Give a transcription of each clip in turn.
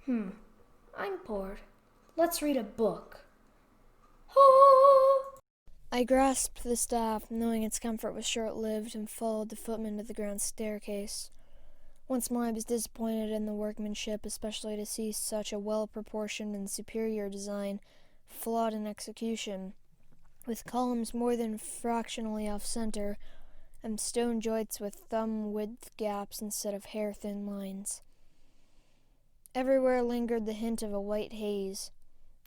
I'm bored. Let's read a book. Oh! I grasped the staff, knowing its comfort was short-lived, and followed the footman to the ground staircase. Once more I was disappointed in the workmanship, especially to see such a well-proportioned and superior design flawed in execution, with columns more than fractionally off-center, and stone joints with thumb-width gaps instead of hair-thin lines. Everywhere lingered the hint of a white haze,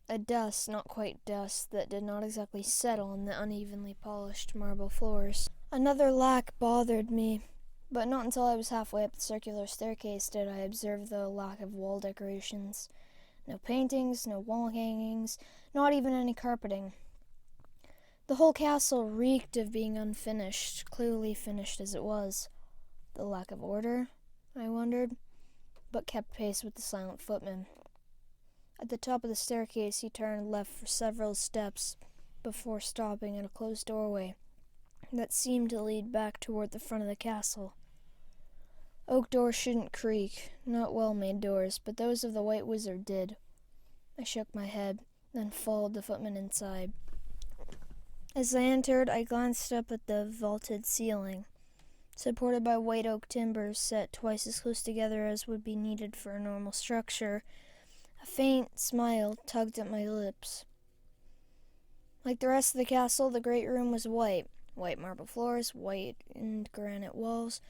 a dust, not quite dust, that did not exactly settle on the unevenly polished marble floors. Another lack bothered me, but not until I was halfway up the circular staircase did I observe the lack of wall decorations. No paintings, no wall hangings, not even any carpeting. The whole castle reeked of being unfinished, clearly finished as it was. The lack of order, I wondered, but kept pace with the silent footman. At the top of the staircase he turned left for several steps before stopping at a closed doorway that seemed to lead back toward the front of the castle. Oak doors shouldn't creak, not well-made doors, but those of the White Wizard did. I shook my head, then followed the footman inside. As I entered, I glanced up at the vaulted ceiling. Supported by white oak timbers set twice as close together as would be needed for a normal structure, a faint smile tugged at my lips. Like the rest of the castle, the great room was white. White marble floors, white and granite walls,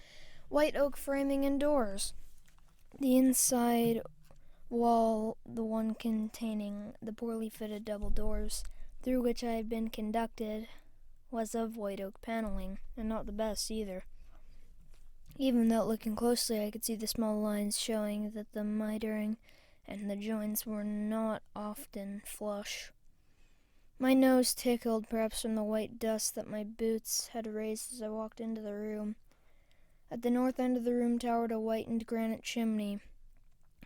white oak framing and doors. The inside wall, the one containing the poorly fitted double doors through which I had been conducted, was of white oak paneling, and not the best either. Even though looking closely I could see the small lines showing that the mitering and the joints were not often flush. My nose tickled, perhaps from the white dust that my boots had raised as I walked into the room. At the north end of the room towered a whitened granite chimney,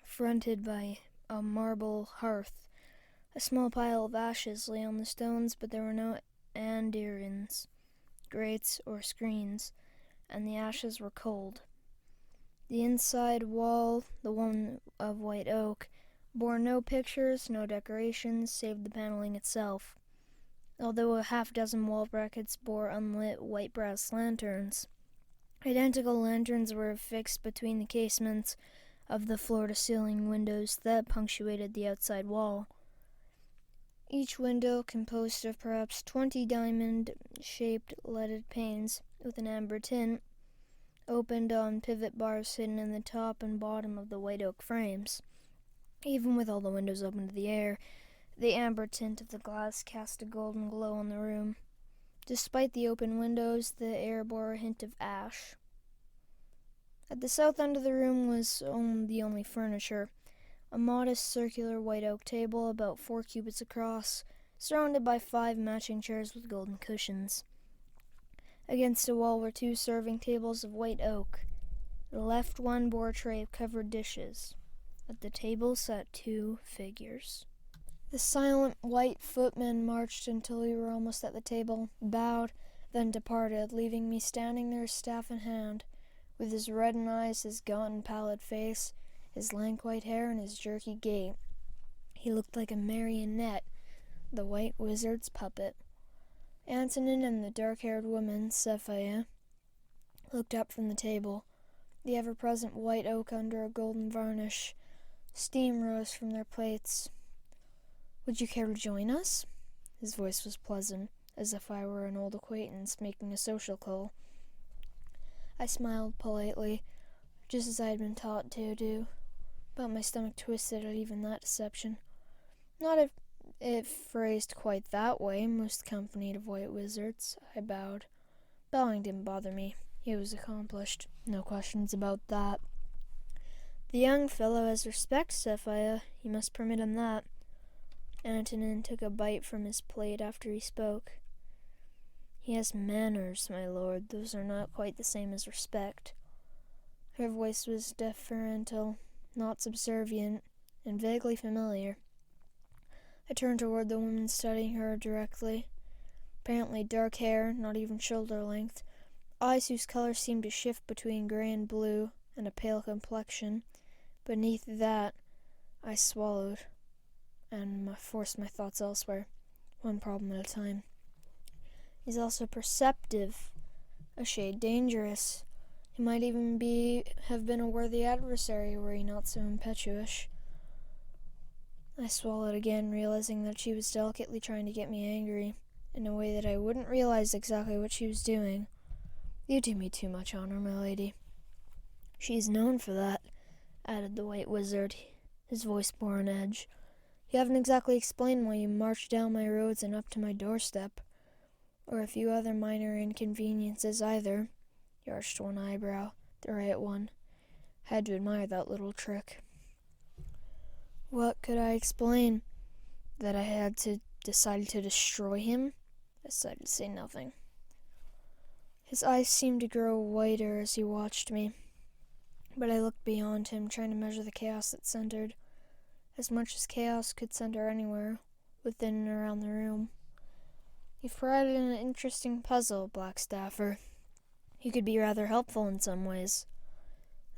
fronted by a marble hearth. A small pile of ashes lay on the stones, but there were no andirons, grates, or screens, and the ashes were cold. The inside wall, the one of white oak, bore no pictures, no decorations, save the paneling itself, although a half-dozen wall brackets bore unlit white brass lanterns. Identical lanterns were fixed between the casements of the floor-to-ceiling windows that punctuated the outside wall. Each window, composed of perhaps 20 diamond-shaped leaded panes with an amber tint, opened on pivot bars hidden in the top and bottom of the white oak frames. Even with all the windows open to the air, the amber tint of the glass cast a golden glow on the room. Despite the open windows, the air bore a hint of ash. At the south end of the room was the only furniture, a modest circular white oak table about 4 cubits across, surrounded by 5 matching chairs with golden cushions. Against a wall were 2 serving tables of white oak. The left one bore a tray of covered dishes. At the table sat 2 figures. The silent white footman marched until we were almost at the table, bowed, then departed, leaving me standing there, staff in hand, with his reddened eyes, his gaunt and pallid face, his lank white hair, and his jerky gait. He looked like a marionette, the White Wizard's puppet. Antonin and the dark-haired woman, Sephia, looked up from the table, the ever-present white oak under a golden varnish. Steam rose from their plates. "Would you care to join us?" His voice was pleasant, as if I were an old acquaintance making a social call. I smiled politely, just as I had been taught to do, but my stomach twisted at even that deception. Not if phrased quite that way, most accompanied of white wizards. I bowed. Bowing didn't bother me. He was accomplished. No questions about that. "The young fellow has respect, Sephia. You must permit him that." Antonin took a bite from his plate after he spoke. "He has manners, my lord. Those are not quite the same as respect." Her voice was deferential, not subservient, and vaguely familiar. I turned toward the woman studying her directly. Apparently dark hair, not even shoulder length, eyes whose color seemed to shift between gray and blue, and a pale complexion. Beneath that, I swallowed and forced my thoughts elsewhere, one problem at a time. He's also perceptive, a shade dangerous. He might even have been a worthy adversary were he not so impetuous. I swallowed again, realizing that she was delicately trying to get me angry, in a way that I wouldn't realize exactly what she was doing. You do me too much honor, my lady. She's known for that, added the White Wizard, his voice more on edge. You haven't exactly explained why you marched down my roads and up to my doorstep, or a few other minor inconveniences either. He arched one eyebrow, the right one. Had to admire that little trick. What could I explain? That I had decided to destroy him? I decided to say nothing. His eyes seemed to grow whiter as he watched me, but I looked beyond him, trying to measure the chaos that centered, as much as chaos could center anywhere, within and around the room. You've provided an interesting puzzle, Blackstaffer. You could be rather helpful in some ways.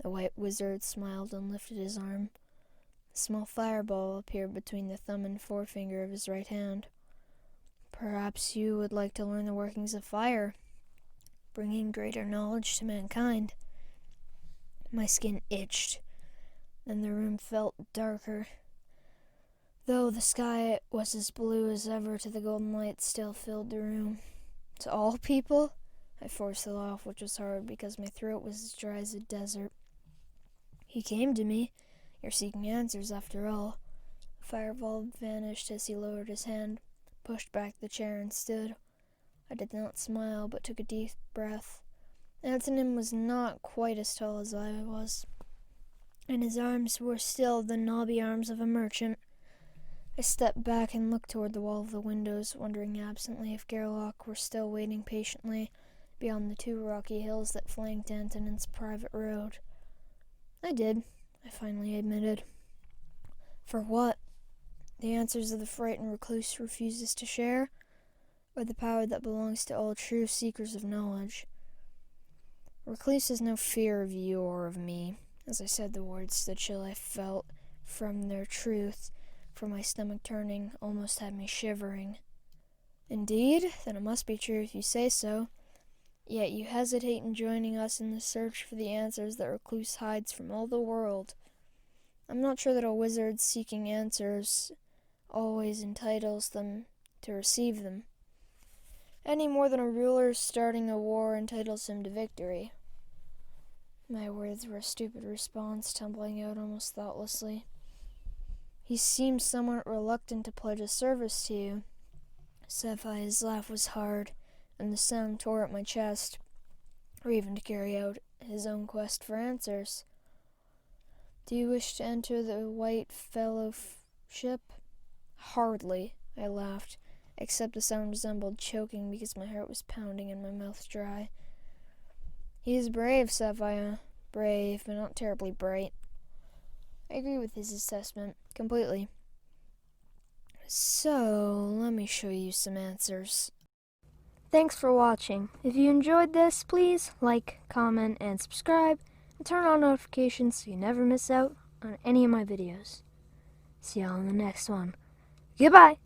The White Wizard smiled and lifted his arm. A small fireball appeared between the thumb and forefinger of his right hand. Perhaps you would like to learn the workings of fire, bringing greater knowledge to mankind. My skin itched, and the room felt darker. Though the sky was as blue as ever, the golden light still filled the room. To all people? I forced a laugh, which was hard because my throat was as dry as a desert. He came to me. You're seeking answers, after all. The fireball vanished as he lowered his hand, pushed back the chair, and stood. I did not smile, but took a deep breath. Antonin was not quite as tall as I was, and his arms were still the knobby arms of a merchant. I stepped back and looked toward the wall of the windows, wondering absently if Gerlach were still waiting patiently beyond the 2 rocky hills that flanked Antonin's private road. I did, I finally admitted. For what? The answers of the frightened recluse refuses to share, or the power that belongs to all true seekers of knowledge? Recluse has no fear of you or of me. As I said the words, the chill I felt from their truth, for my stomach turning, almost had me shivering. Indeed? Then it must be true if you say so. Yet you hesitate in joining us in the search for the answers that Recluse hides from all the world. I'm not sure that a wizard seeking answers always entitles them to receive them, any more than a ruler starting a war entitles him to victory. My words were a stupid response, tumbling out almost thoughtlessly. He seemed somewhat reluctant to pledge a service to you. Sapphire's laugh was hard, and the sound tore at my chest, or even to carry out his own quest for answers. Do you wish to enter the White Fellowship? Hardly, I laughed, except the sound resembled choking because my heart was pounding and my mouth dry. He is brave, Sapphire. Brave, but not terribly bright. I agree with his assessment, completely. So, let me show you some answers. Thanks for watching. If you enjoyed this, please like, comment, and subscribe, and turn on notifications so you never miss out on any of my videos. See y'all in the next one. Goodbye!